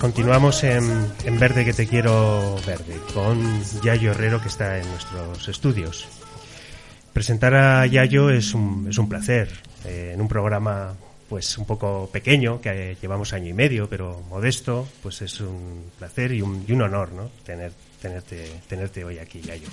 Continuamos en Verde que te quiero verde, con Yayo Herrero, que está en nuestros estudios. Presentar a Yayo es un placer, en un programa pues un poco pequeño, que llevamos año y medio, pero modesto, pues es un placer y un honor, ¿no? Tenerte hoy aquí, Yayo.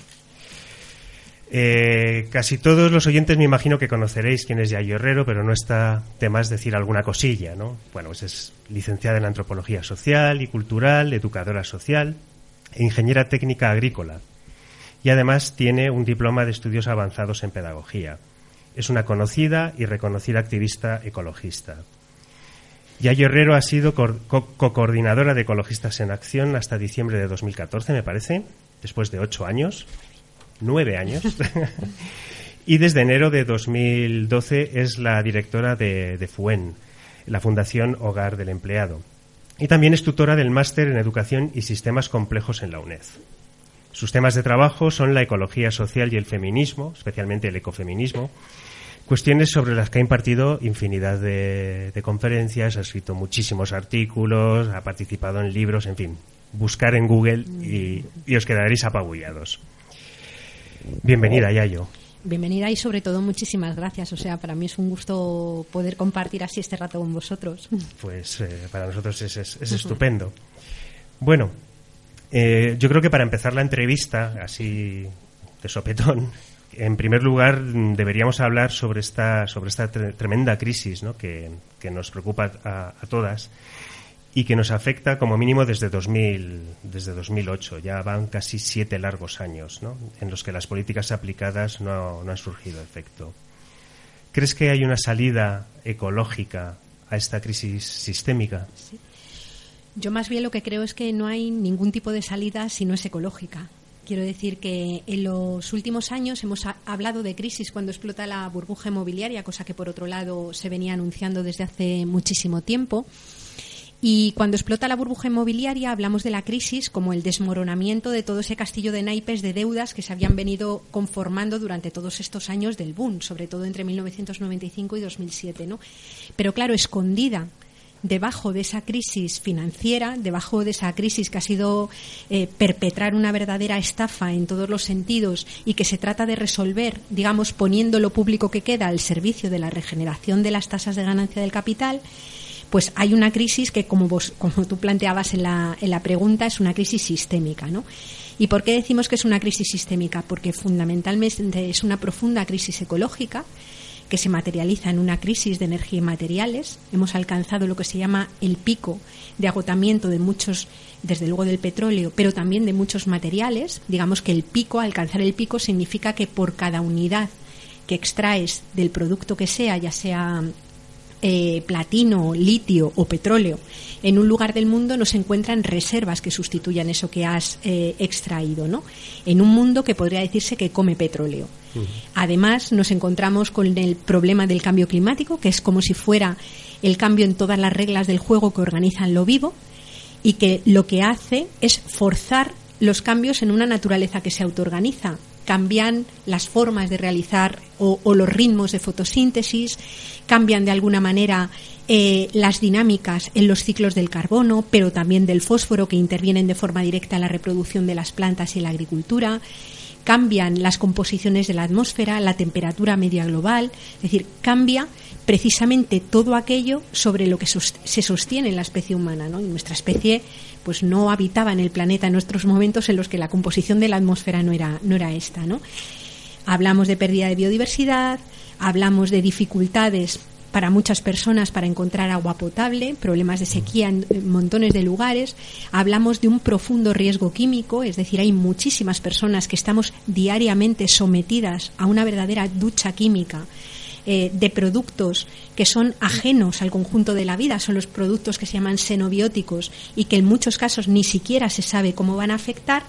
Casi todos los oyentes me imagino que conoceréis quién es Yayo Herrero, pero no está de más decir alguna cosilla, ¿no? Bueno, pues es licenciada en Antropología Social y Cultural, educadora social e ingeniera técnica agrícola. Y además tiene un diploma de estudios avanzados en pedagogía. Es una conocida y reconocida activista ecologista. Yayo Herrero ha sido co-coordinadora de Ecologistas en Acción hasta diciembre de 2014, me parece, después de 9 años, y desde enero de 2012 es la directora de FUEN, la Fundación Hogar del Empleado, y también es tutora del Máster en Educación y Sistemas Complejos en la UNED. Sus temas de trabajo son la ecología social y el feminismo, especialmente el ecofeminismo, cuestiones sobre las que ha impartido infinidad de conferencias, ha escrito muchísimos artículos, ha participado en libros, en fin, buscar en Google y os quedaréis apabullados. Bienvenida, Yayo. Bienvenida y sobre todo muchísimas gracias. O sea, para mí es un gusto poder compartir así este rato con vosotros. Pues para nosotros es estupendo. Bueno, yo creo que para empezar la entrevista, así de sopetón, en primer lugar deberíamos hablar sobre esta tremenda crisis, ¿no? que nos preocupa a todas y que nos afecta como mínimo desde 2008. Ya van casi 7 largos años, ¿no? En los que las políticas aplicadas no han surgido efecto. ¿Crees que hay una salida ecológica a esta crisis sistémica? Sí. Yo más bien lo que creo es que no hay ningún tipo de salida si no es ecológica. Quiero decir que en los últimos años hemos hablado de crisis cuando explota la burbuja inmobiliaria, cosa que por otro lado se venía anunciando desde hace muchísimo tiempo. Y cuando explota la burbuja inmobiliaria hablamos de la crisis como el desmoronamiento de todo ese castillo de naipes de deudas que se habían venido conformando durante todos estos años del boom, sobre todo entre 1995 y 2007, ¿no? Pero claro, escondida debajo de esa crisis financiera, debajo de esa crisis que ha sido perpetrar una verdadera estafa en todos los sentidos y que se trata de resolver, digamos, poniendo lo público que queda al servicio de la regeneración de las tasas de ganancia del capital, pues hay una crisis que, como tú planteabas en la pregunta, es una crisis sistémica, ¿no? ¿Y por qué decimos que es una crisis sistémica? Porque fundamentalmente es una profunda crisis ecológica que se materializa en una crisis de energía y materiales. Hemos alcanzado lo que se llama el pico de agotamiento de muchos, desde luego del petróleo, pero también de muchos materiales. Digamos que alcanzar el pico significa que por cada unidad que extraes del producto que sea, ya sea platino, litio o petróleo, en un lugar del mundo no se encuentran reservas que sustituyan eso que has extraído, ¿no? En un mundo que podría decirse que come petróleo. Además, nos encontramos con el problema del cambio climático, que es como si fuera el cambio en todas las reglas del juego que organizan lo vivo y que lo que hace es forzar los cambios en una naturaleza que se autoorganiza. Cambian las formas de realizar o los ritmos de fotosíntesis, cambian de alguna manera las dinámicas en los ciclos del carbono, pero también del fósforo, que intervienen de forma directa en la reproducción de las plantas y la agricultura. Cambian las composiciones de la atmósfera, la temperatura media global, es decir, cambia precisamente todo aquello sobre lo que se sostiene la especie humana, ¿no? Y nuestra especie pues no habitaba en el planeta en nuestros momentos en los que la composición de la atmósfera no era esta, ¿no? Hablamos de pérdida de biodiversidad, hablamos de dificultades para muchas personas para encontrar agua potable, problemas de sequía en montones de lugares. Hablamos de un profundo riesgo químico, es decir, hay muchísimas personas que estamos diariamente sometidas a una verdadera ducha química de productos que son ajenos al conjunto de la vida, son los productos que se llaman xenobióticos y que en muchos casos ni siquiera se sabe cómo van a afectar.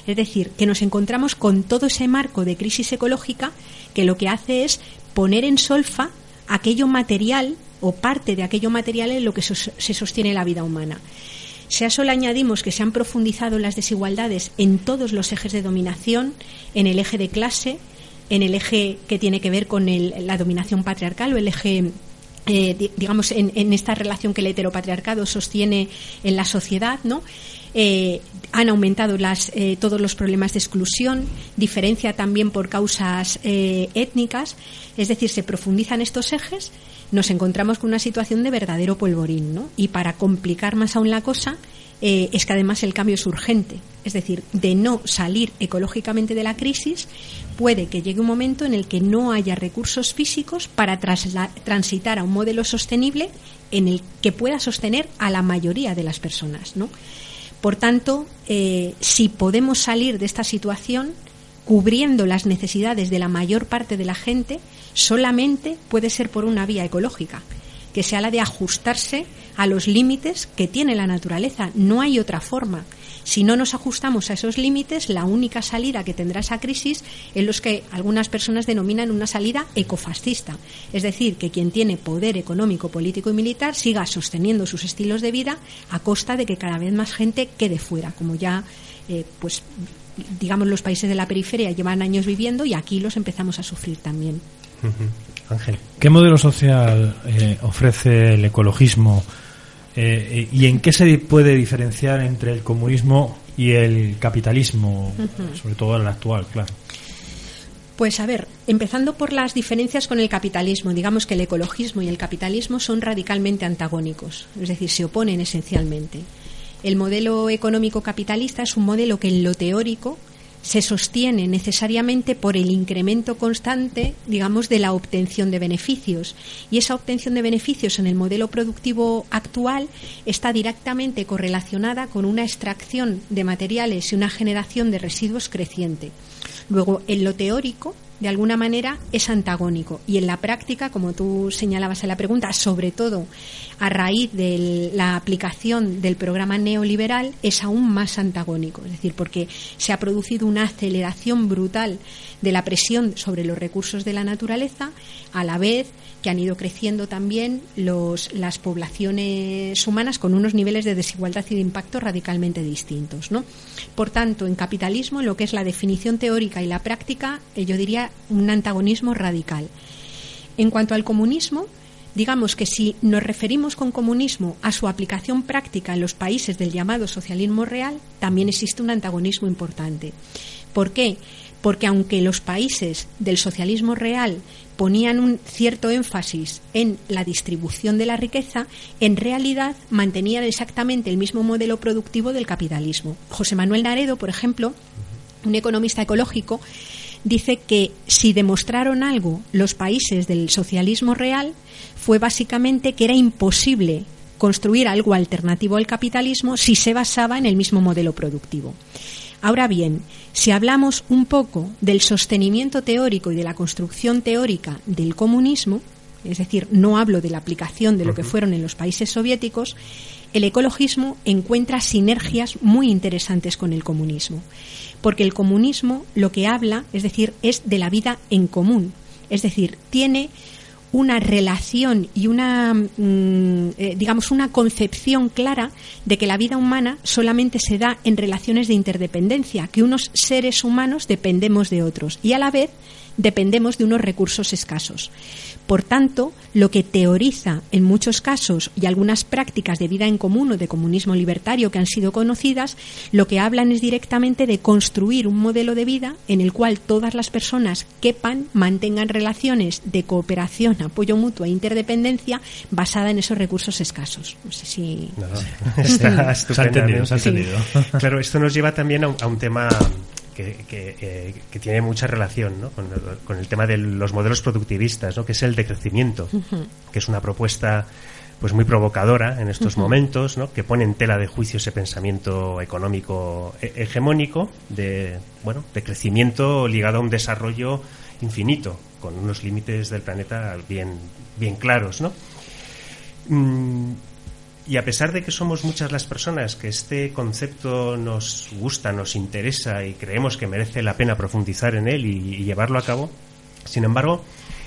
Es decir, que nos encontramos con todo ese marco de crisis ecológica que lo que hace es poner en solfa aquello material o parte de aquello material en lo que se sostiene la vida humana. Si a eso le añadimos que se han profundizado las desigualdades en todos los ejes de dominación, en el eje de clase, en el eje que tiene que ver con la dominación patriarcal o el eje, digamos, en esta relación que el heteropatriarcado sostiene en la sociedad, ¿no? Han aumentado todos los problemas de exclusión, diferencia también por causas étnicas, es decir, se profundizan estos ejes, nos encontramos con una situación de verdadero polvorín, ¿no? Y para complicar más aún la cosa, es que además el cambio es urgente, es decir, de no salir ecológicamente de la crisis, puede que llegue un momento en el que no haya recursos físicos para transitar a un modelo sostenible en el que pueda sostener a la mayoría de las personas, ¿no? Por tanto, si podemos salir de esta situación cubriendo las necesidades de la mayor parte de la gente, solamente puede ser por una vía ecológica, que sea la de ajustarse a los límites que tiene la naturaleza. No hay otra forma. Si no nos ajustamos a esos límites, la única salida que tendrá esa crisis es lo que algunas personas denominan una salida ecofascista. Es decir, que quien tiene poder económico, político y militar siga sosteniendo sus estilos de vida a costa de que cada vez más gente quede fuera, como ya, pues, digamos, los países de la periferia llevan años viviendo y aquí los empezamos a sufrir también. Ángel. ¿Qué modelo social ofrece el ecologismo? ¿Y en qué se puede diferenciar entre el comunismo y el capitalismo, sobre todo el actual, claro? Pues a ver, empezando por las diferencias con el capitalismo, digamos que el ecologismo y el capitalismo son radicalmente antagónicos, es decir, se oponen esencialmente. El modelo económico capitalista es un modelo que en lo teórico se sostiene necesariamente por el incremento constante, digamos, de la obtención de beneficios. Y esa obtención de beneficios en el modelo productivo actual está directamente correlacionada con una extracción de materiales y una generación de residuos creciente. Luego, en lo teórico, de alguna manera, es antagónico. Y en la práctica, como tú señalabas en la pregunta, sobre todo a raíz de la aplicación del programa neoliberal, es aún más antagónico. Es decir, porque se ha producido una aceleración brutal de la presión sobre los recursos de la naturaleza, a la vez que han ido creciendo también las poblaciones humanas con unos niveles de desigualdad y de impacto radicalmente distintos, ¿no? Por tanto, en capitalismo, lo que es la definición teórica y la práctica, yo diría un antagonismo radical. En cuanto al comunismo, digamos que si nos referimos con comunismo a su aplicación práctica en los países del llamado socialismo real, también existe un antagonismo importante. ¿Por qué? Porque aunque los países del socialismo real ponían un cierto énfasis en la distribución de la riqueza, en realidad mantenían exactamente el mismo modelo productivo del capitalismo. José Manuel Naredo, por ejemplo, un economista ecológico, dice que si demostraron algo los países del socialismo real fue básicamente que era imposible construir algo alternativo al capitalismo si se basaba en el mismo modelo productivo. Ahora bien, si hablamos un poco del sostenimiento teórico y de la construcción teórica del comunismo, es decir, no hablo de la aplicación de lo que fueron en los países soviéticos, el ecologismo encuentra sinergias muy interesantes con el comunismo, porque el comunismo lo que habla, es decir, es de la vida en común, es decir, tiene una relación y una concepción clara de que la vida humana solamente se da en relaciones de interdependencia, que unos seres humanos dependemos de otros y a la vez dependemos de unos recursos escasos. Por tanto, lo que teoriza en muchos casos y algunas prácticas de vida en común o de comunismo libertario que han sido conocidas, lo que hablan es directamente de construir un modelo de vida en el cual todas las personas quepan, mantengan relaciones de cooperación, apoyo mutuo e interdependencia basada en esos recursos escasos. No sé si... No, está estupendamente. Se ha entendido. Sí. Claro, esto nos lleva también a un tema que tiene mucha relación, ¿no?, con el tema de los modelos productivistas, ¿no?, que es el decrecimiento, que es una propuesta pues muy provocadora en estos momentos, ¿no?, que pone en tela de juicio ese pensamiento económico hegemónico de crecimiento ligado a un desarrollo infinito, con unos límites del planeta bien claros, ¿no? Y a pesar de que somos muchas las personas que este concepto nos gusta, nos interesa y creemos que merece la pena profundizar en él y llevarlo a cabo, sin embargo,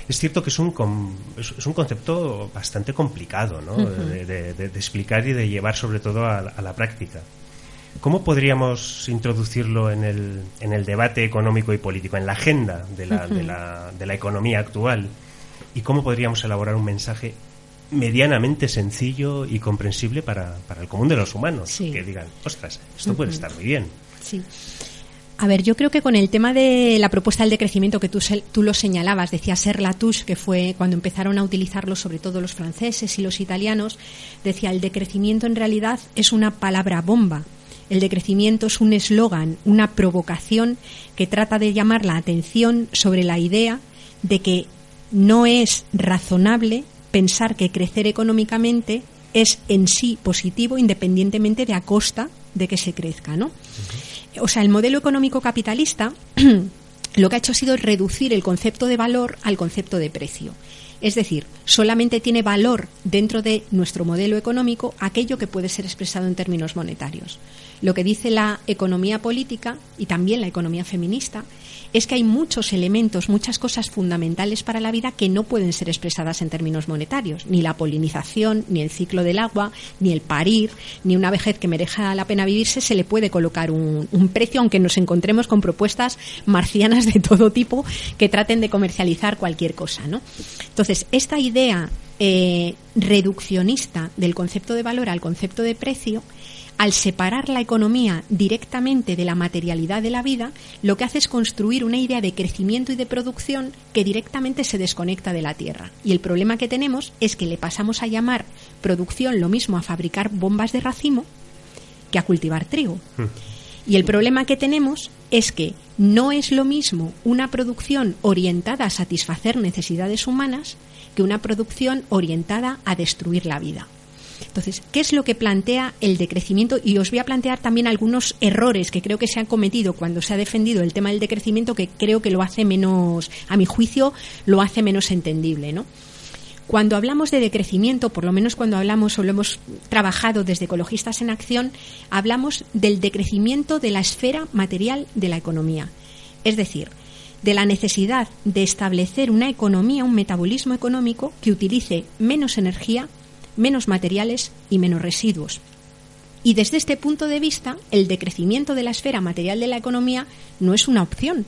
es cierto que es un concepto bastante complicado, ¿no?, de explicar y de llevar sobre todo a la práctica. ¿Cómo podríamos introducirlo en el debate económico y político, en la agenda de la economía actual? ¿Y cómo podríamos elaborar un mensaje medianamente sencillo y comprensible para el común de los humanos? Sí. Que digan, ostras, esto puede estar muy bien. Sí. A ver, yo creo que con el tema de la propuesta del decrecimiento que tú lo señalabas, decía Serge Latouche, que fue cuando empezaron a utilizarlo sobre todo los franceses y los italianos, decía, el decrecimiento en realidad es una palabra bomba. El decrecimiento es un eslogan, una provocación que trata de llamar la atención sobre la idea de que no es razonable pensar que crecer económicamente es en sí positivo independientemente de a costa de que se crezca, ¿no? O sea, el modelo económico capitalista lo que ha hecho ha sido reducir el concepto de valor al concepto de precio. Es decir, solamente tiene valor dentro de nuestro modelo económico aquello que puede ser expresado en términos monetarios. Lo que dice la economía política y también la economía feminista es que hay muchos elementos, muchas cosas fundamentales para la vida que no pueden ser expresadas en términos monetarios. Ni la polinización, ni el ciclo del agua, ni el parir, ni una vejez que merezca la pena vivirse se le puede colocar un precio, aunque nos encontremos con propuestas marcianas de todo tipo que traten de comercializar cualquier cosa, ¿no? Entonces, esta idea reduccionista del concepto de valor al concepto de precio, al separar la economía directamente de la materialidad de la vida, lo que hace es construir una idea de crecimiento y de producción que directamente se desconecta de la tierra. Y el problema que tenemos es que le pasamos a llamar producción lo mismo a fabricar bombas de racimo que a cultivar trigo. Y el problema que tenemos es que no es lo mismo una producción orientada a satisfacer necesidades humanas que una producción orientada a destruir la vida. Entonces, ¿qué es lo que plantea el decrecimiento? Y os voy a plantear también algunos errores que creo que se han cometido cuando se ha defendido el tema del decrecimiento, que creo que lo hace menos, a mi juicio, lo hace menos entendible, ¿no? Cuando hablamos de decrecimiento, por lo menos cuando hablamos o lo hemos trabajado desde Ecologistas en Acción, hablamos del decrecimiento de la esfera material de la economía. Es decir, de la necesidad de establecer una economía, un metabolismo económico que utilice menos energía, menos materiales y menos residuos. Y desde este punto de vista, el decrecimiento de la esfera material de la economía no es una opción,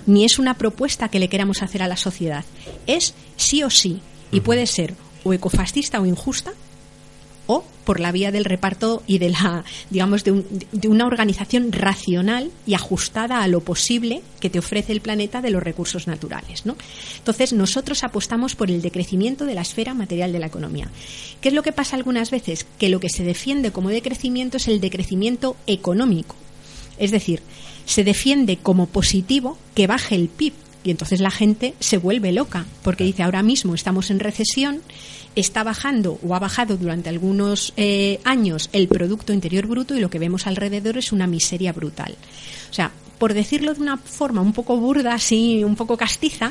ni es una propuesta que le queramos hacer a la sociedad. Es sí o sí, y puede ser o ecofascista o injusta, o por la vía del reparto y de la, digamos, de una organización racional y ajustada a lo posible que te ofrece el planeta de los recursos naturales, ¿no? Entonces, nosotros apostamos por el decrecimiento de la esfera material de la economía. ¿Qué es lo que pasa algunas veces? Que lo que se defiende como decrecimiento es el decrecimiento económico. Es decir, se defiende como positivo que baje el PIB. Y entonces la gente se vuelve loca, porque dice, ahora mismo estamos en recesión, está bajando o ha bajado durante algunos años el Producto Interior Bruto y lo que vemos alrededor es una miseria brutal. O sea, por decirlo de una forma un poco burda, así, un poco castiza,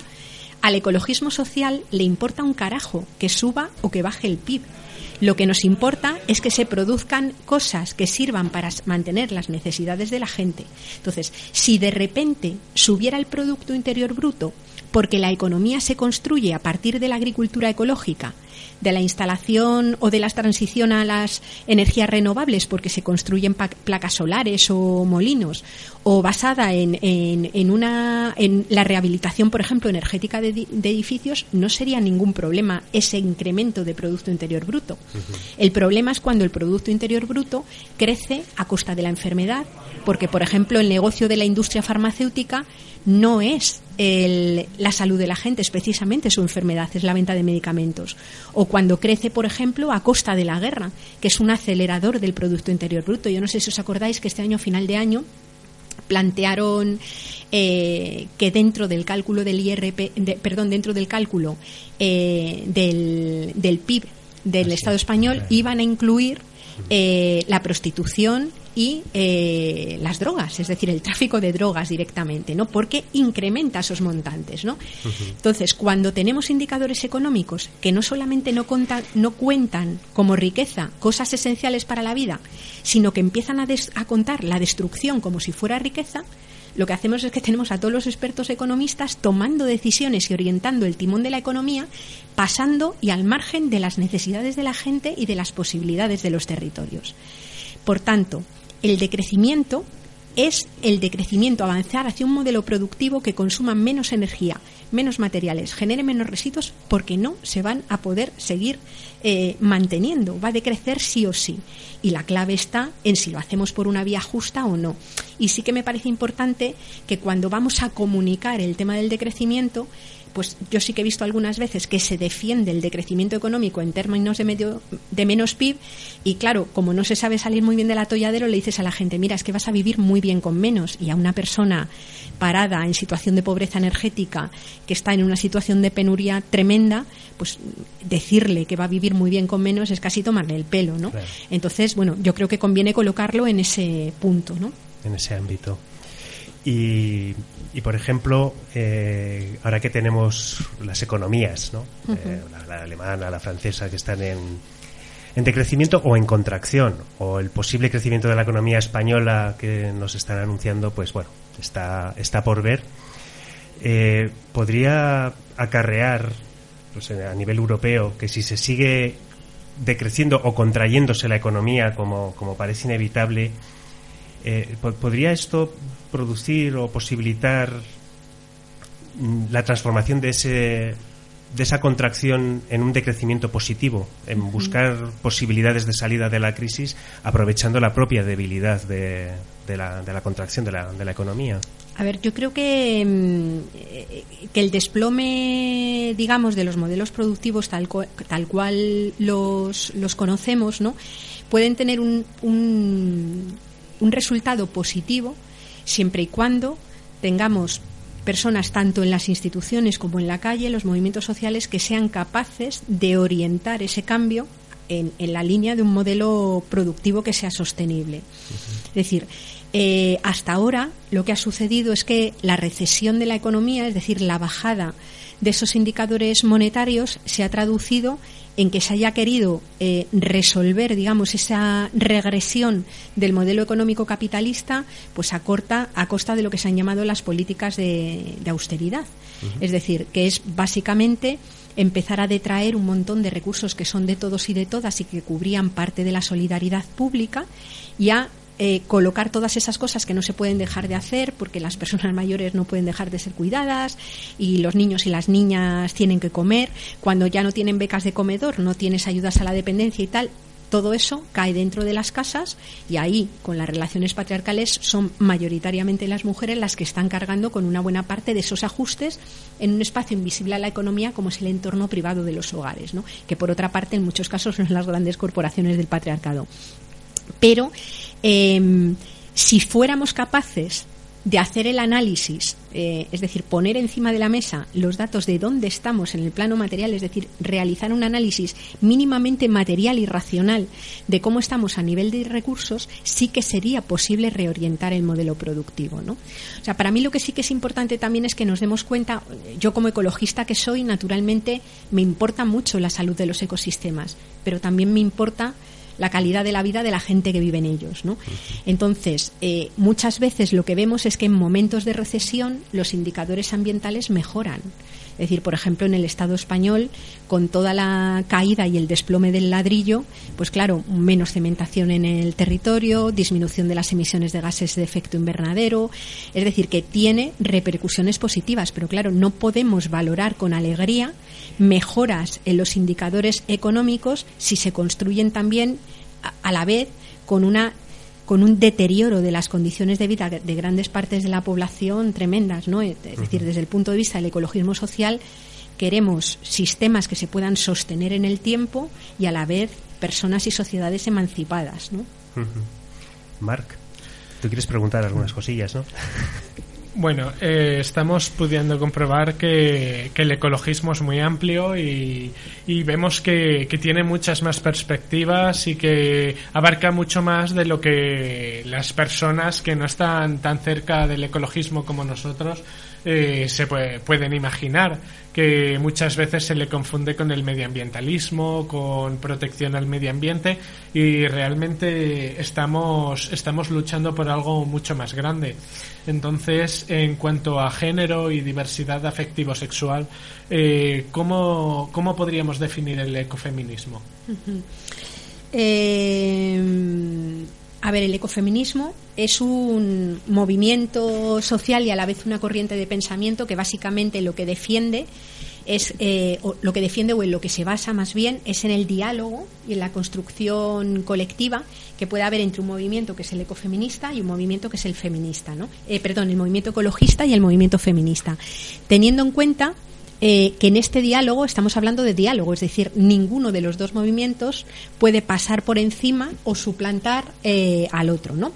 al ecologismo social le importa un carajo que suba o que baje el PIB. Lo que nos importa es que se produzcan cosas que sirvan para mantener las necesidades de la gente. Entonces, si de repente subiera el Producto Interior Bruto porque la economía se construye a partir de la agricultura ecológica de la instalación o de la transición a las energías renovables porque se construyen placas solares o molinos, o basada en la rehabilitación, por ejemplo, energética de edificios, no sería ningún problema ese incremento de Producto Interior Bruto. El problema es cuando el Producto Interior Bruto crece a costa de la enfermedad, porque, por ejemplo, el negocio de la industria farmacéutica no es la salud de la gente, es precisamente su enfermedad, es la venta de medicamentos. O cuando crece, por ejemplo, a costa de la guerra, que es un acelerador del Producto Interior Bruto. Yo no sé si os acordáis que este año, a final de año, plantearon que dentro del cálculo del dentro del cálculo del PIB del Estado español iban a incluir la prostitución y las drogas, es decir, el tráfico de drogas directamente, ¿no? Porque incrementa esos montantes, ¿no? Entonces, cuando tenemos indicadores económicos que no solamente no cuentan como riqueza cosas esenciales para la vida, sino que empiezan a contar la destrucción como si fuera riqueza, lo que hacemos es que tenemos a todos los expertos economistas tomando decisiones y orientando el timón de la economía, pasando y al margen de las necesidades de la gente y de las posibilidades de los territorios. Por tanto, el decrecimiento es avanzar hacia un modelo productivo que consuma menos energía, menos materiales, genere menos residuos, porque no se van a poder seguir manteniendo. Va a decrecer sí o sí. Y la clave está en si lo hacemos por una vía justa o no. Y sí que me parece importante que cuando vamos a comunicar el tema del decrecimiento, pues yo sí que he visto algunas veces que se defiende el decrecimiento económico en términos de menos PIB, y claro, como no se sabe salir muy bien del atolladero, le dices a la gente, mira, es que vas a vivir muy bien con menos, y a una persona parada en situación de pobreza energética, que está en una situación de penuria tremenda, pues decirle que va a vivir muy bien con menos es casi tomarle el pelo, ¿no? Claro. Entonces, bueno, yo creo que conviene colocarlo en ese punto, ¿no? En ese ámbito. Y por ejemplo, ahora que tenemos las economías, ¿no? La alemana, la francesa, que están en decrecimiento o en contracción, o el posible crecimiento de la economía española que nos están anunciando, pues bueno, está por ver. Podría acarrear, pues, a nivel europeo, que si se sigue decreciendo o contrayéndose la economía como parece inevitable, ¿podría esto producir o posibilitar la transformación de esa contracción en un decrecimiento positivo, en buscar posibilidades de salida de la crisis aprovechando la propia debilidad de la contracción de la economía? A ver, yo creo que el desplome, digamos, de los modelos productivos tal cual los conocemos, ¿no?, pueden tener un resultado positivo siempre y cuando tengamos personas tanto en las instituciones como en la calle, los movimientos sociales, que sean capaces de orientar ese cambio en la línea de un modelo productivo que sea sostenible. Es decir, hasta ahora lo que ha sucedido es que la recesión de la economía, es decir, la bajada de esos indicadores monetarios, se ha traducido en que se haya querido resolver, digamos, esa regresión del modelo económico capitalista, pues a costa de lo que se han llamado las políticas de austeridad. Es decir, que es básicamente empezar a detraer un montón de recursos que son de todos y de todas y que cubrían parte de la solidaridad pública, y a colocar todas esas cosas que no se pueden dejar de hacer porque las personas mayores no pueden dejar de ser cuidadas y los niños y las niñas tienen que comer. Cuando ya no tienen becas de comedor, no tienes ayudas a la dependencia y tal, todo eso cae dentro de las casas, y ahí, con las relaciones patriarcales, son mayoritariamente las mujeres las que están cargando con una buena parte de esos ajustes en un espacio invisible a la economía como es el entorno privado de los hogares, ¿no?, que por otra parte en muchos casos son las grandes corporaciones del patriarcado. Pero si fuéramos capaces de hacer el análisis, es decir, poner encima de la mesa los datos de dónde estamos en el plano material, es decir, realizar un análisis mínimamente material y racional de cómo estamos a nivel de recursos, sí que sería posible reorientar el modelo productivo, ¿no? O sea, para mí lo que sí que es importante también es que nos demos cuenta, yo como ecologista que soy, naturalmente me importa mucho la salud de los ecosistemas, pero también me importa la calidad de la vida de la gente que vive en ellos, ¿no? Entonces, muchas veces lo que vemos es que en momentos de recesión los indicadores ambientales mejoran. Es decir, por ejemplo, en el Estado español, con toda la caída y el desplome del ladrillo, pues claro, menos cementación en el territorio, disminución de las emisiones de gases de efecto invernadero, es decir, que tiene repercusiones positivas, pero claro, no podemos valorar con alegría mejoras en los indicadores económicos si se construyen también a la vez con un deterioro de las condiciones de vida de grandes partes de la población tremendas, ¿no? Es decir, desde el punto de vista del ecologismo social, queremos sistemas que se puedan sostener en el tiempo y a la vez personas y sociedades emancipadas, ¿no? Marc, tú quieres preguntar algunas cosillas, ¿no? Bueno, estamos pudiendo comprobar que el ecologismo es muy amplio y vemos que tiene muchas más perspectivas y que abarca mucho más de lo que las personas que no están tan cerca del ecologismo como nosotros se pueden imaginar, que muchas veces se le confunde con el medioambientalismo, con protección al medio ambiente, y realmente estamos luchando por algo mucho más grande. Entonces, en cuanto a género y diversidad afectivo-sexual, ¿cómo podríamos definir el ecofeminismo? A ver, el ecofeminismo es un movimiento social y a la vez una corriente de pensamiento que básicamente lo que defiende es o en lo que se basa más bien es en el diálogo y en la construcción colectiva que puede haber entre un movimiento que es el ecofeminista y un movimiento que es el feminista, ¿no? El movimiento ecologista y el movimiento feminista, teniendo en cuenta que en este diálogo estamos hablando de diálogo, es decir, ninguno de los dos movimientos puede pasar por encima o suplantar al otro, ¿no?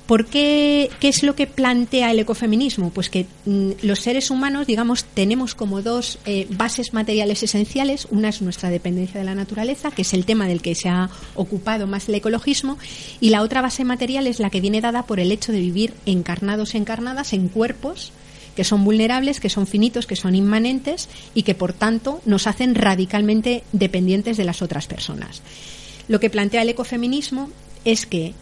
¿Por qué? ¿Qué es lo que plantea el ecofeminismo? Pues que los seres humanos, digamos, tenemos como dos bases materiales esenciales. Una es nuestra dependencia de la naturaleza, que es el tema del que se ha ocupado más el ecologismo, y la otra base material es la que viene dada por el hecho de vivir encarnados y encarnadas en cuerpos que son vulnerables, que son finitos, que son inmanentes y que, por tanto, nos hacen radicalmente dependientes de las otras personas. Lo que plantea el ecofeminismo es que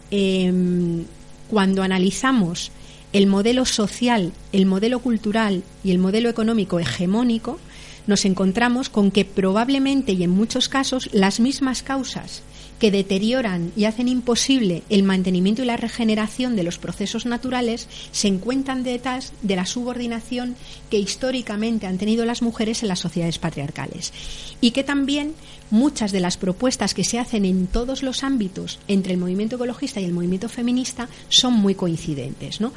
cuando analizamos el modelo social, el modelo cultural y el modelo económico hegemónico, nos encontramos con que probablemente y en muchos casos las mismas causas que deterioran y hacen imposible el mantenimiento y la regeneración de los procesos naturales se encuentran detrás de la subordinación que históricamente han tenido las mujeres en las sociedades patriarcales, y que también muchas de las propuestas que se hacen en todos los ámbitos entre el movimiento ecologista y el movimiento feminista son muy coincidentes, ¿no?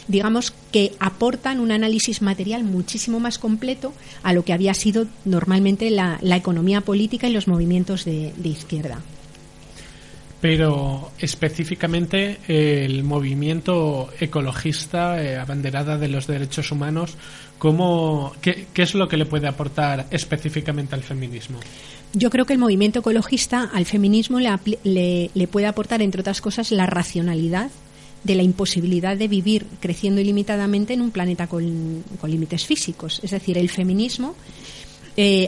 Digamos que aportan un análisis material muchísimo más completo a lo que había sido normalmente la economía política y los movimientos de izquierda. Pero específicamente el movimiento ecologista, abanderada de los derechos humanos, ¿qué es lo que le puede aportar específicamente al feminismo? Yo creo que el movimiento ecologista al feminismo le puede aportar, entre otras cosas, la racionalidad de la imposibilidad de vivir creciendo ilimitadamente en un planeta con límites físicos. Es decir, el feminismo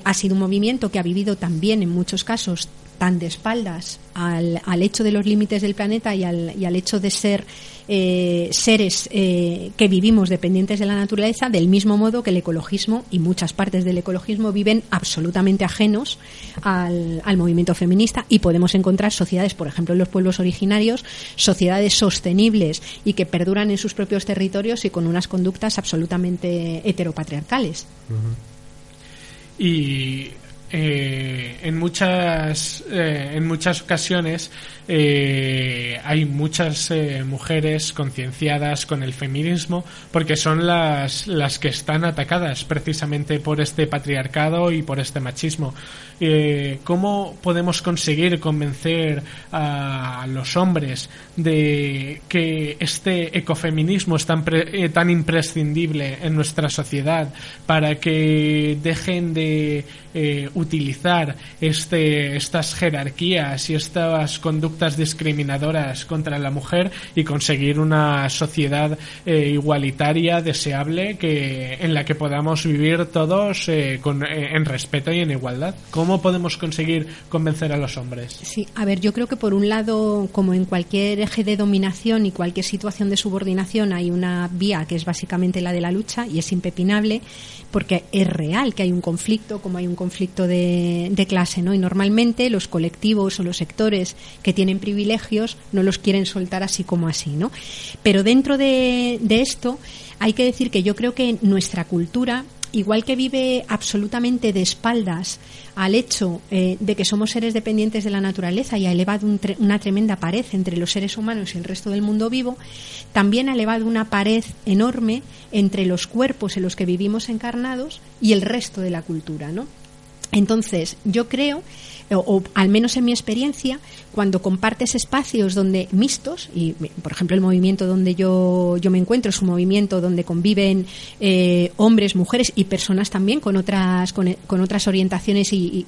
ha sido un movimiento que ha vivido también en muchos casos tan de espaldas al hecho de los límites del planeta y al hecho de ser seres que vivimos dependientes de la naturaleza, del mismo modo que el ecologismo y muchas partes del ecologismo viven absolutamente ajenos al movimiento feminista, y podemos encontrar sociedades, por ejemplo en los pueblos originarios, sociedades sostenibles y que perduran en sus propios territorios y con unas conductas absolutamente heteropatriarcales. Y en muchas ocasiones hay muchas mujeres concienciadas con el feminismo, porque son las que están atacadas precisamente por este patriarcado y por este machismo. ¿Cómo podemos conseguir convencer a los hombres de que este ecofeminismo es tan imprescindible en nuestra sociedad, para que dejen de utilizar estas jerarquías y estas conductas discriminadoras contra la mujer y conseguir una sociedad igualitaria, deseable, en la que podamos vivir todos en respeto y en igualdad. ¿Cómo podemos conseguir convencer a los hombres? Sí, a ver, yo creo que por un lado, como en cualquier eje de dominación y cualquier situación de subordinación, hay una vía que es básicamente la de la lucha, y es impepinable, porque es real que hay un conflicto, como hay un conflicto de clase, ¿no? Y normalmente los colectivos o los sectores que tienen privilegios no los quieren soltar así como así, ¿no? Pero dentro de esto hay que decir que yo creo que nuestra cultura, igual que vive absolutamente de espaldas al hecho de que somos seres dependientes de la naturaleza y ha elevado una tremenda pared entre los seres humanos y el resto del mundo vivo, también ha elevado una pared enorme entre los cuerpos en los que vivimos encarnados y el resto de la cultura, ¿no? Entonces, yo creo, o al menos en mi experiencia, cuando compartes espacios donde mixtos, y por ejemplo el movimiento donde yo me encuentro es un movimiento donde conviven hombres, mujeres y personas también con otras orientaciones y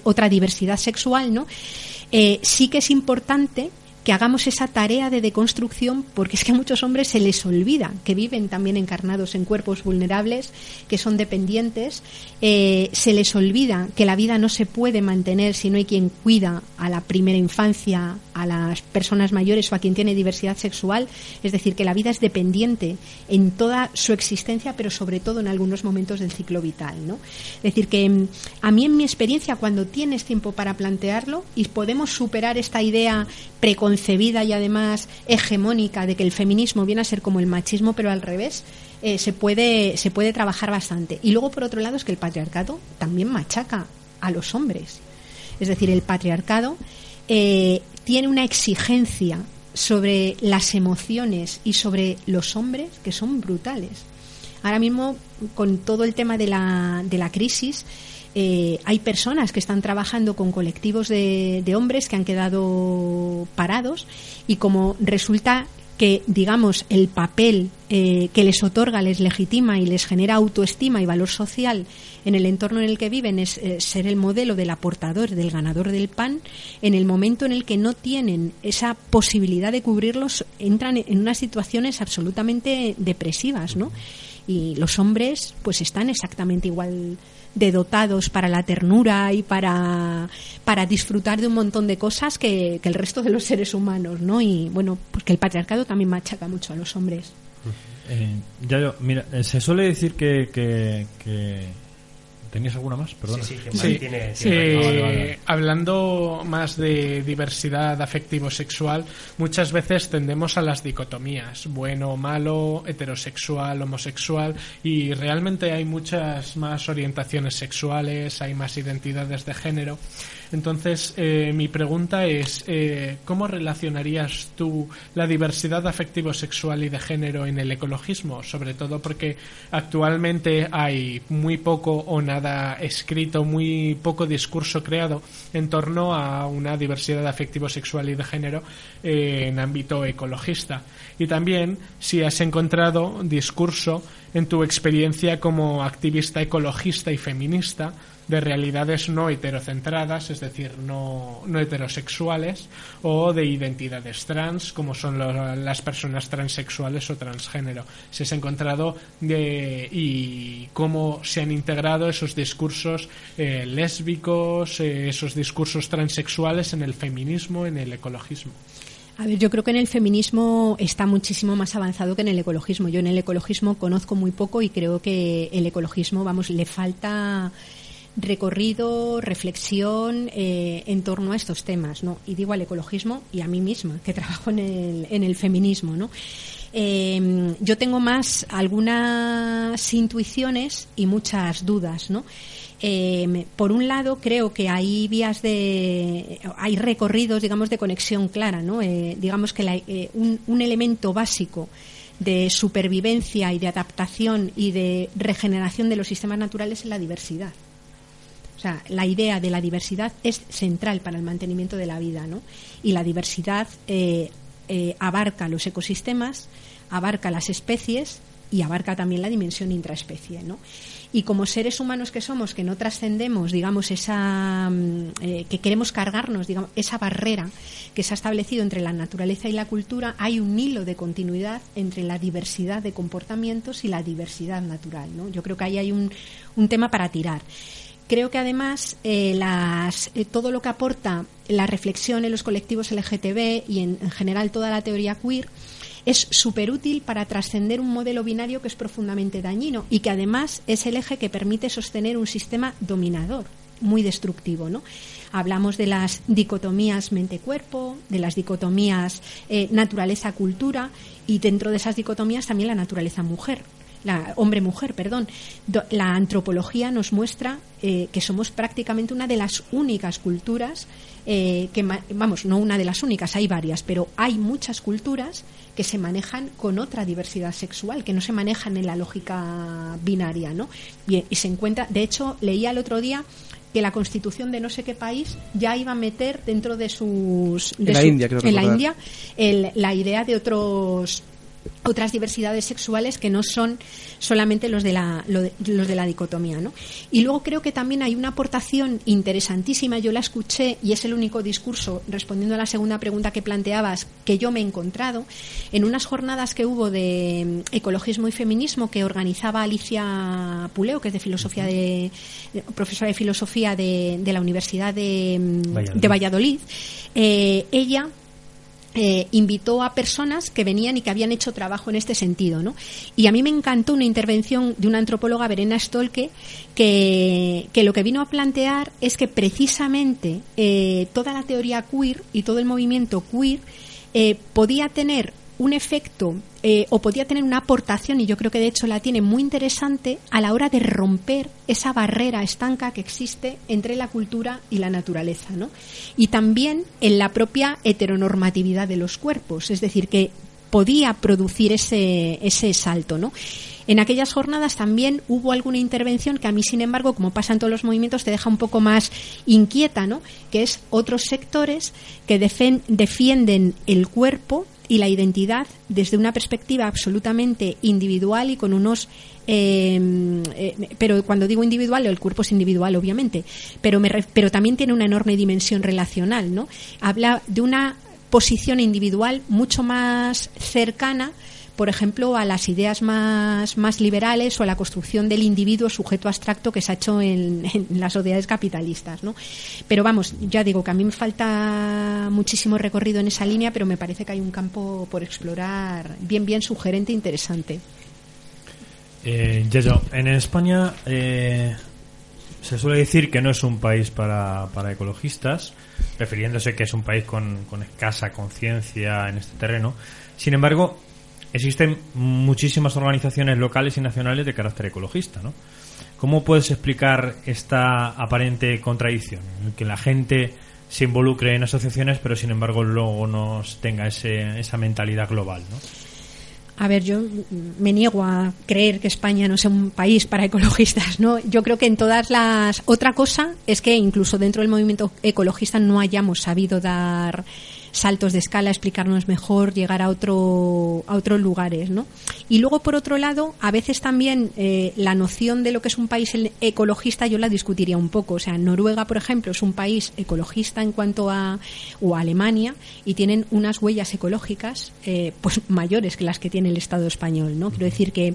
otra diversidad sexual, ¿no? Sí que es importante que hagamos esa tarea de deconstrucción, porque es que a muchos hombres se les olvida que viven también encarnados en cuerpos vulnerables, que son dependientes, se les olvida que la vida no se puede mantener si no hay quien cuida a la primera infancia, a las personas mayores o a quien tiene diversidad sexual, es decir, que la vida es dependiente en toda su existencia, pero sobre todo en algunos momentos del ciclo vital, ¿no? Es decir, que a mí en mi experiencia, cuando tienes tiempo para plantearlo y podemos superar esta idea preconcebida y además hegemónica de que el feminismo viene a ser como el machismo pero al revés, se puede trabajar bastante. Y luego, por otro lado, es que el patriarcado también machaca a los hombres. Es decir, el patriarcado tiene una exigencia sobre las emociones y sobre los hombres que son brutales. Ahora mismo, con todo el tema de la crisis, hay personas que están trabajando con colectivos de hombres que han quedado parados, y como resulta que, digamos, el papel que les otorga, les legitima y les genera autoestima y valor social en el entorno en el que viven es ser el modelo del aportador, del ganador del pan, en el momento en el que no tienen esa posibilidad de cubrirlos, entran en unas situaciones absolutamente depresivas, ¿no? Y los hombres pues están exactamente igual de dotados para la ternura y para disfrutar de un montón de cosas que el resto de los seres humanos, ¿no? Y bueno, pues que el patriarcado también machaca mucho a los hombres. Mira, se suele decir que ¿tenías alguna más? Perdona. Sí. Vale. Hablando más de diversidad afectivo-sexual, muchas veces tendemos a las dicotomías, bueno, malo, heterosexual, homosexual, y realmente hay muchas más orientaciones sexuales, hay más identidades de género. Entonces, mi pregunta es, ¿cómo relacionarías tú la diversidad afectivo-sexual y de género en el ecologismo? Sobre todo porque actualmente hay muy poco o nada escrito, muy poco discurso creado en torno a una diversidad afectivo-sexual y de género en ámbito ecologista. Y también si has encontrado discurso en tu experiencia como activista ecologista y feminista de realidades no heterocentradas, es decir, no heterosexuales, o de identidades trans, como son las personas transexuales o transgénero. Si has encontrado y cómo se han integrado esos discursos lésbicos, esos discursos transexuales en el feminismo, en el ecologismo. A ver, yo creo que en el feminismo está muchísimo más avanzado que en el ecologismo. Yo en el ecologismo conozco muy poco y creo que el ecologismo, le falta recorrido, reflexión en torno a estos temas, ¿no? Y digo al ecologismo y a mí misma, que trabajo en el feminismo, ¿no? Yo tengo más algunas intuiciones y muchas dudas, ¿no? Por un lado, creo que hay hay recorridos, digamos, de conexión clara, ¿no? Digamos que un elemento básico de supervivencia y de adaptación y de regeneración de los sistemas naturales es la diversidad. O sea, la idea de la diversidad es central para el mantenimiento de la vida, ¿no? Y la diversidad abarca los ecosistemas, abarca las especies y abarca también la dimensión intraespecie, ¿no? Y como seres humanos que somos, que no trascendemos, digamos, que queremos cargarnos, digamos, esa barrera que se ha establecido entre la naturaleza y la cultura, hay un hilo de continuidad entre la diversidad de comportamientos y la diversidad natural, ¿no? Yo creo que ahí hay un tema para tirar. Creo que además todo lo que aporta la reflexión en los colectivos LGTB y en general toda la teoría queer es súper útil para trascender un modelo binario que es profundamente dañino y que además es el eje que permite sostener un sistema dominador, muy destructivo, ¿no? Hablamos de las dicotomías mente-cuerpo, de las dicotomías naturaleza-cultura y dentro de esas dicotomías también la naturaleza-mujer. Hombre-mujer, perdón. La antropología nos muestra que somos prácticamente una de las únicas culturas no una de las únicas, hay varias, pero hay muchas culturas que se manejan con otra diversidad sexual, que no se manejan en la lógica binaria, ¿no? Y se encuentra, de hecho, leía el otro día que la constitución de no sé qué país ya iba a meter dentro de la idea de otras diversidades sexuales que no son solamente los de la dicotomía, ¿no? Y luego creo que también hay una aportación interesantísima, yo la escuché y es el único discurso, respondiendo a la segunda pregunta que planteabas, que yo me he encontrado en unas jornadas que hubo de ecologismo y feminismo que organizaba Alicia Puleo, que es profesora de filosofía de la Universidad de Valladolid. Ella invitó a personas que venían y que habían hecho trabajo en este sentido, ¿no? Y a mí me encantó una intervención de una antropóloga, Verena Stolke, que lo que vino a plantear es que precisamente toda la teoría queer y todo el movimiento queer podía tener un efecto o podía tener una aportación, y yo creo que de hecho la tiene, muy interesante a la hora de romper esa barrera estanca que existe entre la cultura y la naturaleza, ¿no? Y también en la propia heteronormatividad de los cuerpos, es decir, que podía producir ese salto, ¿no? En aquellas jornadas también hubo alguna intervención que a mí, sin embargo, como pasa en todos los movimientos, te deja un poco más inquieta, ¿no? Que es otros sectores que defienden el cuerpo y la identidad desde una perspectiva absolutamente individual y con unos pero cuando digo individual, el cuerpo es individual, obviamente, pero también tiene una enorme dimensión relacional, ¿no? Habla de una posición individual mucho más cercana, por ejemplo, a las ideas más liberales o a la construcción del individuo sujeto abstracto que se ha hecho en las sociedades capitalistas, ¿no? Pero vamos, ya digo que a mí me falta muchísimo recorrido en esa línea, pero me parece que hay un campo por explorar bien sugerente e interesante. Yayo, en España se suele decir que no es un país para ecologistas, refiriéndose que es un país con escasa conciencia en este terreno. Sin embargo, existen muchísimas organizaciones locales y nacionales de carácter ecologista, ¿no? ¿Cómo puedes explicar esta aparente contradicción? Que la gente se involucre en asociaciones, pero sin embargo luego no tenga esa mentalidad global, ¿no? A ver, yo me niego a creer que España no sea un país para ecologistas, ¿no? Yo creo que en todas las... Otra cosa es que incluso dentro del movimiento ecologista no hayamos sabido dar saltos de escala, explicarnos mejor, llegar a otros lugares, ¿no? Y luego, por otro lado, a veces también la noción de lo que es un país ecologista yo la discutiría un poco. O sea, Noruega, por ejemplo, es un país ecologista en cuanto o Alemania, y tienen unas huellas ecológicas pues mayores que las que tiene el Estado español, ¿no? Quiero decir que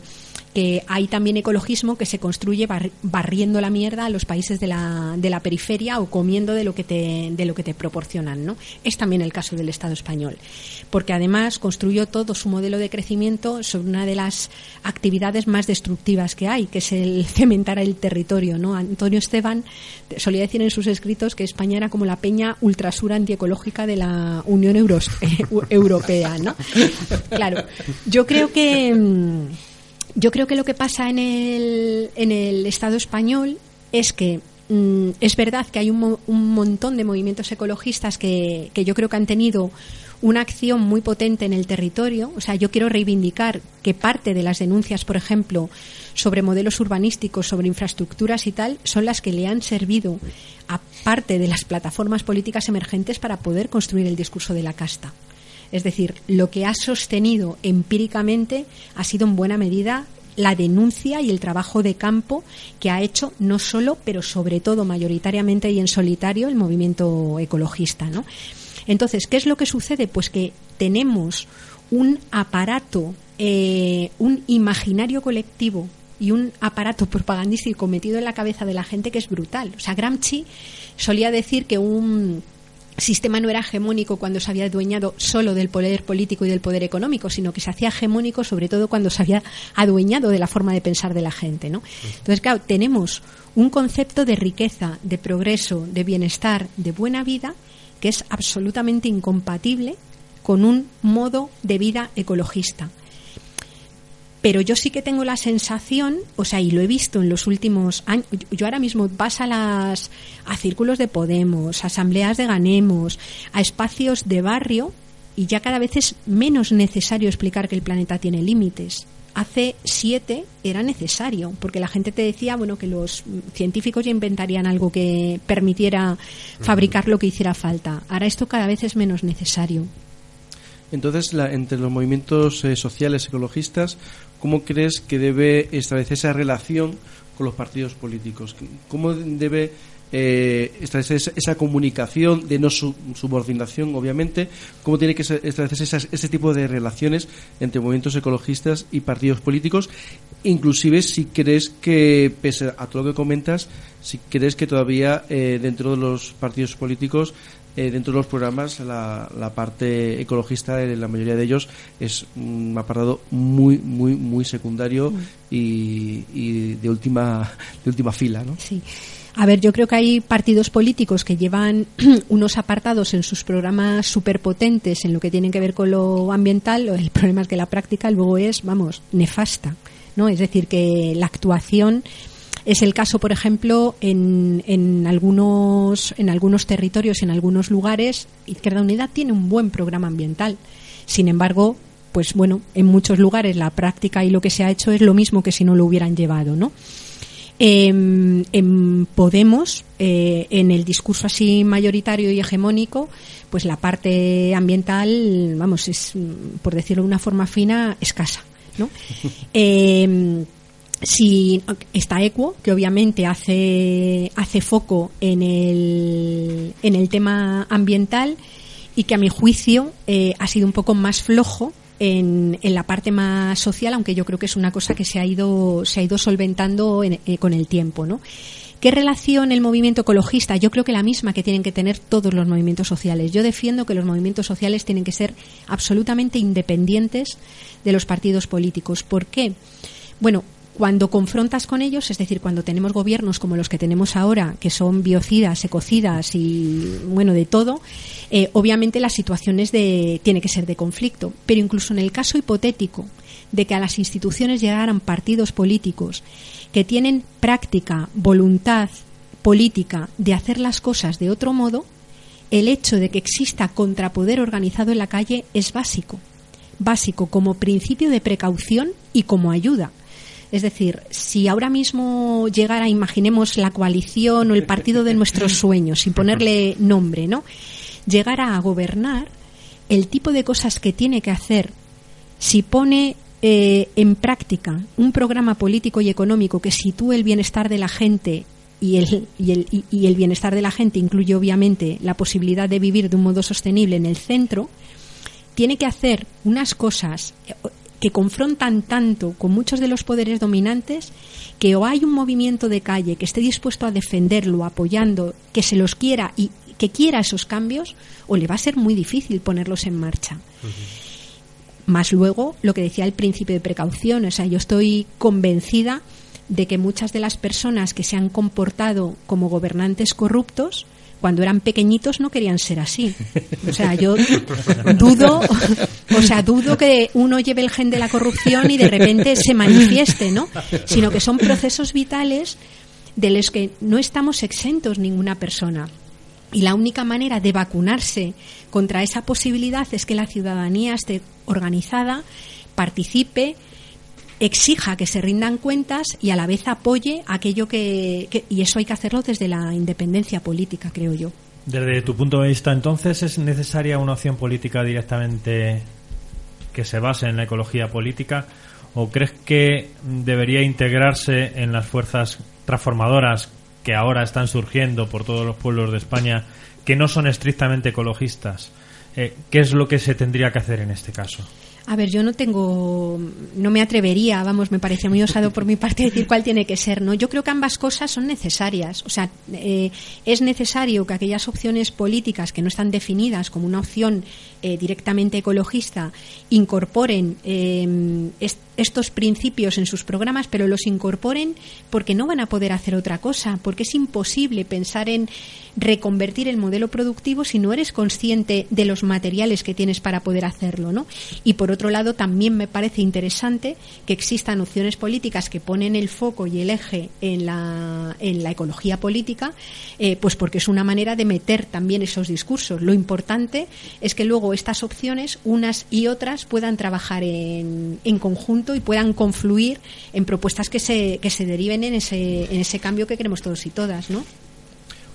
hay también ecologismo que se construye barriendo la mierda a los países de la periferia o comiendo de lo que te proporcionan, ¿no? Es también el caso del Estado español, porque además construyó todo su modelo de crecimiento sobre una de las actividades más destructivas que hay, que es el cementar el territorio, ¿no? Antonio Esteban solía decir en sus escritos que España era como la peña ultrasura antiecológica de la Unión Europea, ¿no? Claro, yo creo que lo que pasa en el Estado español es que es verdad que hay un montón de movimientos ecologistas que yo creo que han tenido una acción muy potente en el territorio. O sea, yo quiero reivindicar que parte de las denuncias, por ejemplo, sobre modelos urbanísticos, sobre infraestructuras y tal, son las que le han servido a parte de las plataformas políticas emergentes para poder construir el discurso de la casta. Es decir, lo que ha sostenido empíricamente ha sido en buena medida la denuncia y el trabajo de campo que ha hecho no solo, pero sobre todo mayoritariamente y en solitario el movimiento ecologista, ¿no? Entonces, ¿qué es lo que sucede? Pues que tenemos un aparato, un imaginario colectivo y un aparato propagandístico metido en la cabeza de la gente que es brutal. O sea, Gramsci solía decir que un sistema no era hegemónico cuando se había adueñado solo del poder político y del poder económico, sino que se hacía hegemónico sobre todo cuando se había adueñado de la forma de pensar de la gente, ¿no? Entonces, claro, tenemos un concepto de riqueza, de progreso, de bienestar, de buena vida, que es absolutamente incompatible con un modo de vida ecologista. Pero yo sí que tengo la sensación, o sea, y lo he visto en los últimos años, yo ahora mismo vas a círculos de Podemos, a asambleas de Ganemos, a espacios de barrio, y ya cada vez es menos necesario explicar que el planeta tiene límites. Hace 7 era necesario, porque la gente te decía, bueno, que los científicos ya inventarían algo que permitiera fabricar lo que hiciera falta. Ahora esto cada vez es menos necesario. Entonces, entre los movimientos sociales ecologistas, ¿cómo crees que debe establecer esa relación con los partidos políticos? ¿Cómo debe establecer esa comunicación de no subordinación, obviamente? ¿Cómo tiene que establecerse ese tipo de relaciones entre movimientos ecologistas y partidos políticos? Inclusive, si crees que, pese a todo lo que comentas, si crees que todavía dentro de los partidos políticos, dentro de los programas, la parte ecologista, la mayoría de ellos, es un apartado muy secundario y de última fila, ¿no? Sí. A ver, yo creo que hay partidos políticos que llevan unos apartados en sus programas superpotentes en lo que tienen que ver con lo ambiental. El problema es que la práctica luego es, nefasta, ¿no? Es decir, que la actuación es el caso, por ejemplo, en algunos territorios, en algunos lugares, Izquierda Unida tiene un buen programa ambiental. Sin embargo, pues bueno, en muchos lugares la práctica y lo que se ha hecho es lo mismo que si no lo hubieran llevado, ¿no? En Podemos, en el discurso así mayoritario y hegemónico, pues la parte ambiental, es, por decirlo de una forma fina, escasa, ¿no? Si está Equo, que obviamente hace foco en el tema ambiental y que a mi juicio ha sido un poco más flojo en la parte más social, aunque yo creo que es una cosa que se ha ido solventando con el tiempo, ¿no? ¿Qué relación el movimiento ecologista? Yo creo que la misma que tienen que tener todos los movimientos sociales. Yo defiendo que los movimientos sociales tienen que ser absolutamente independientes de los partidos políticos. ¿Por qué? Bueno, cuando confrontas con ellos, es decir, cuando tenemos gobiernos como los que tenemos ahora, que son biocidas, ecocidas y, de todo, obviamente la situación tiene que ser de conflicto. Pero incluso en el caso hipotético de que a las instituciones llegaran partidos políticos que tienen práctica, voluntad política de hacer las cosas de otro modo, el hecho de que exista contrapoder organizado en la calle es básico como principio de precaución y como ayuda. Es decir, si ahora mismo llegara, imaginemos la coalición o el partido de nuestros sueños, sin ponerle nombre, ¿no? Llegara a gobernar, el tipo de cosas que tiene que hacer, si pone en práctica un programa político y económico que sitúe el bienestar de la gente y el bienestar de la gente incluye obviamente la posibilidad de vivir de un modo sostenible en el centro, tiene que hacer unas cosas que confrontan tanto con muchos de los poderes dominantes que o hay un movimiento de calle que esté dispuesto a defenderlo, apoyando, que se los quiera y que quiera esos cambios, o le va a ser muy difícil ponerlos en marcha. Más luego, lo que decía el principio de precaución, o sea, yo estoy convencida de que muchas de las personas que se han comportado como gobernantes corruptos, cuando eran pequeñitos no querían ser así. O sea, yo dudo que uno lleve el gen de la corrupción y de repente se manifieste, ¿no? Sino que son procesos vitales de los que no estamos exentos ninguna persona. Y la única manera de vacunarse contra esa posibilidad es que la ciudadanía esté organizada, participe, exija que se rindan cuentas y a la vez apoye aquello y eso hay que hacerlo desde la independencia política, creo yo. Desde tu punto de vista, entonces, ¿es necesaria una opción política directamente que se base en la ecología política? ¿O crees que debería integrarse en las fuerzas transformadoras que ahora están surgiendo por todos los pueblos de España, que no son estrictamente ecologistas? ¿Qué es lo que se tendría que hacer en este caso? A ver, yo no me atrevería, me parece muy osado por mi parte decir cuál tiene que ser, ¿no? Yo creo que ambas cosas son necesarias. O sea, es necesario que aquellas opciones políticas que no están definidas como una opción directamente ecologista incorporen estos principios en sus programas, pero los incorporen porque no van a poder hacer otra cosa, porque es imposible pensar en reconvertir el modelo productivo si no eres consciente de los materiales que tienes para poder hacerlo, ¿no? Y por otro lado, también me parece interesante que existan opciones políticas que ponen el foco y el eje en la ecología política, pues porque es una manera de meter también esos discursos. Lo importante es que luego estas opciones, unas y otras, puedan trabajar en conjunto y puedan confluir en propuestas que se deriven en ese cambio que queremos todos y todas, ¿no?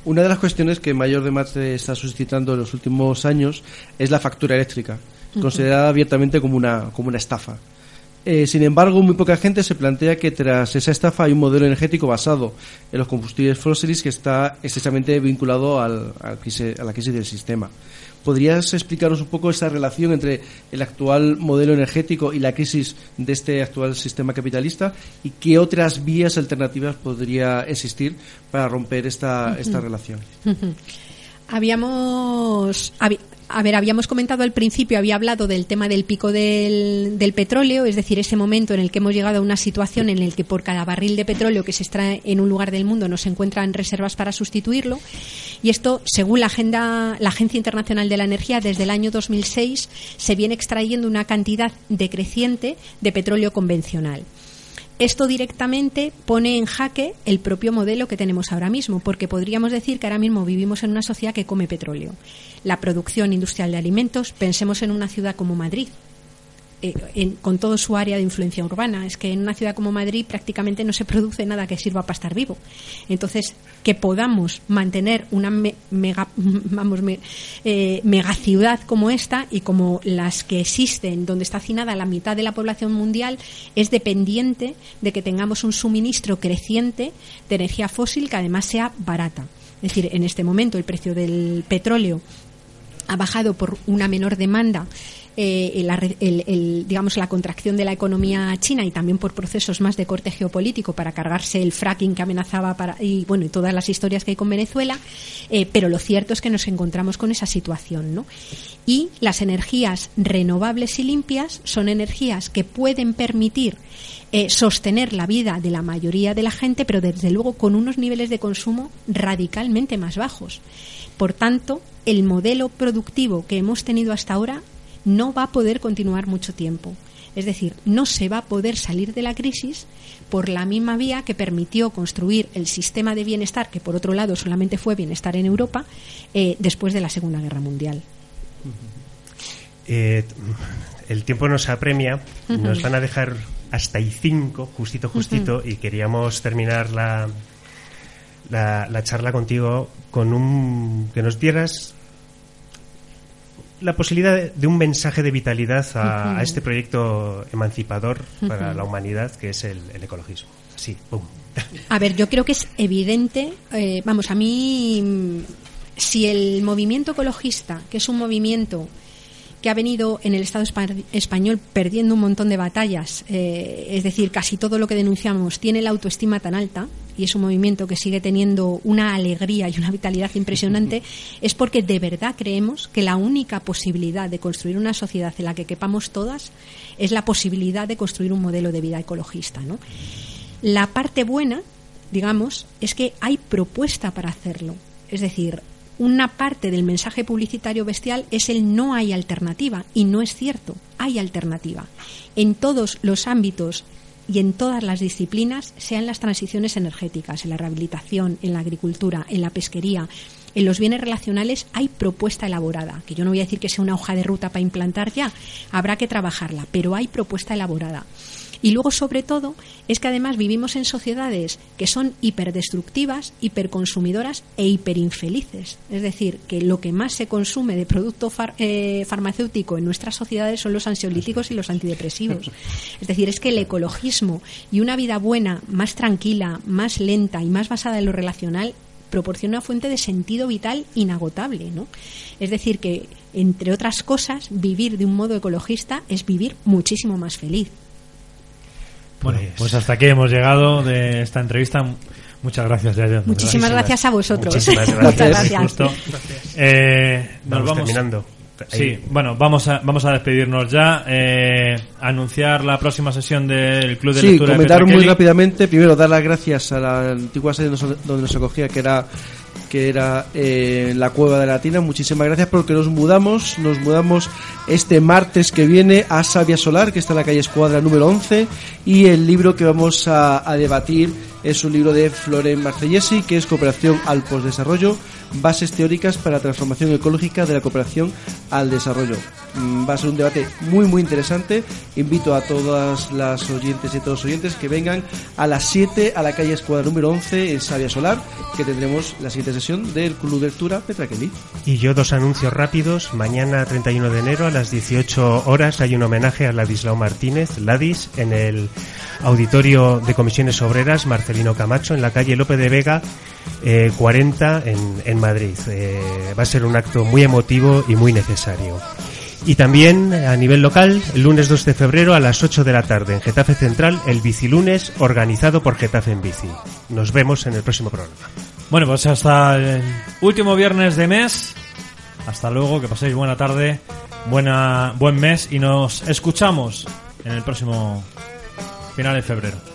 Una de las cuestiones que mayor debate está suscitando en los últimos años es la factura eléctrica, considerada abiertamente como una estafa. Sin embargo, muy poca gente se plantea que tras esa estafa hay un modelo energético basado en los combustibles fósiles que está estrechamente vinculado a la crisis del sistema. ¿Podrías explicarnos un poco esa relación entre el actual modelo energético y la crisis de este actual sistema capitalista y qué otras vías alternativas podría existir para romper esta relación? Habíamos comentado al principio, había hablado del tema del pico del petróleo, es decir, ese momento en el que hemos llegado a una situación en la que por cada barril de petróleo que se extrae en un lugar del mundo no se encuentran reservas para sustituirlo. Y esto, según la Agencia Internacional de la Energía, desde el año 2006 se viene extrayendo una cantidad decreciente de petróleo convencional. Esto directamente pone en jaque el propio modelo que tenemos ahora mismo, porque podríamos decir que ahora mismo vivimos en una sociedad que come petróleo. La producción industrial de alimentos, pensemos en una ciudad como Madrid, con todo su área de influencia urbana. Es que en una ciudad como Madrid prácticamente no se produce nada que sirva para estar vivo. Entonces, que podamos mantener una megaciudad como esta y como las que existen, donde está hacinada la mitad de la población mundial, es dependiente de que tengamos un suministro creciente de energía fósil que además sea barata. Es decir, en este momento el precio del petróleo ha bajado por una menor demanda, digamos la contracción de la economía china y también por procesos más de corte geopolítico para cargarse el fracking que amenazaba y todas las historias que hay con Venezuela, pero lo cierto es que nos encontramos con esa situación, ¿no? Y las energías renovables y limpias son energías que pueden permitir sostener la vida de la mayoría de la gente, pero desde luego con unos niveles de consumo radicalmente más bajos. Por tanto, el modelo productivo que hemos tenido hasta ahora no va a poder continuar mucho tiempo. Es decir, no se va a poder salir de la crisis por la misma vía que permitió construir el sistema de bienestar, que por otro lado solamente fue bienestar en Europa, después de la Segunda Guerra Mundial. El tiempo nos apremia, nos van a dejar hasta y 5, justito, y queríamos terminar la charla contigo con que nos dieras la posibilidad de un mensaje de vitalidad a este proyecto emancipador para la humanidad que es el ecologismo. Sí, ¡pum! A ver, yo creo que es evidente, a mí, si el movimiento ecologista, que es un movimiento que ha venido en el Estado español perdiendo un montón de batallas, es decir, casi todo lo que denunciamos tiene la autoestima tan alta, y es un movimiento que sigue teniendo una alegría y una vitalidad impresionante, es porque de verdad creemos que la única posibilidad de construir una sociedad en la que quepamos todas es la posibilidad de construir un modelo de vida ecologista, ¿no? La parte buena, digamos, es que hay propuesta para hacerlo. Es decir, una parte del mensaje publicitario bestial es el no hay alternativa, y no es cierto, hay alternativa. En todos los ámbitos y en todas las disciplinas, sean las transiciones energéticas, en la rehabilitación, en la agricultura, en la pesquería, en los bienes relacionales, hay propuesta elaborada, que yo no voy a decir que sea una hoja de ruta para implantar ya, habrá que trabajarla, pero hay propuesta elaborada. Y luego, sobre todo, es que además vivimos en sociedades que son hiperdestructivas, hiperconsumidoras e hiperinfelices. Es decir, que lo que más se consume de producto farmacéutico en nuestras sociedades son los ansiolíticos y los antidepresivos. Es decir, es que el ecologismo y una vida buena, más tranquila, más lenta y más basada en lo relacional proporciona una fuente de sentido vital inagotable, ¿no? Es decir, que, entre otras cosas, vivir de un modo ecologista es vivir muchísimo más feliz. Bueno, pues hasta aquí hemos llegado de esta entrevista. Muchas gracias, Yayo. Muchísimas gracias a vosotros. Muchísimas gracias. Muchas gracias. Nos vamos terminando. Sí, bueno, vamos a despedirnos ya. Anunciar la próxima sesión del Club de Lectura. Sí, comentar de muy rápidamente. Primero, dar las gracias a la antigua sede donde nos acogía, que era la Cueva de la Tina. Muchísimas gracias, porque nos mudamos este martes que viene a Sabia Solar, que está en la calle Escuadra número 11, y el libro que vamos a debatir es un libro de Florent Marcellesi, que es Cooperación al Postdesarrollo, bases teóricas para la transformación ecológica de la cooperación al desarrollo. Va a ser un debate muy muy interesante. Invito a todas las oyentes y a todos los oyentes que vengan a las 7 a la calle Escuadra número 11 en Sabia Solar, que tendremos la siguiente sesión del Club de Lectura Petra Kelly. Y yo 2 anuncios rápidos. Mañana 31 de enero a las 18 horas hay un homenaje a Ladislao Martínez, Ladis, en el Auditorio de Comisiones Obreras Marcelino Camacho, en la calle Lope de Vega 40 en Madrid. Va a ser un acto muy emotivo y muy necesario. Y también a nivel local, el lunes 2 de febrero a las 8 de la tarde en Getafe Central, el Bicilunes organizado por Getafe en Bici. Nos vemos en el próximo programa. Bueno, pues hasta el último viernes de mes. Hasta luego, que paséis buena tarde, buen mes, y nos escuchamos en el próximo final de febrero.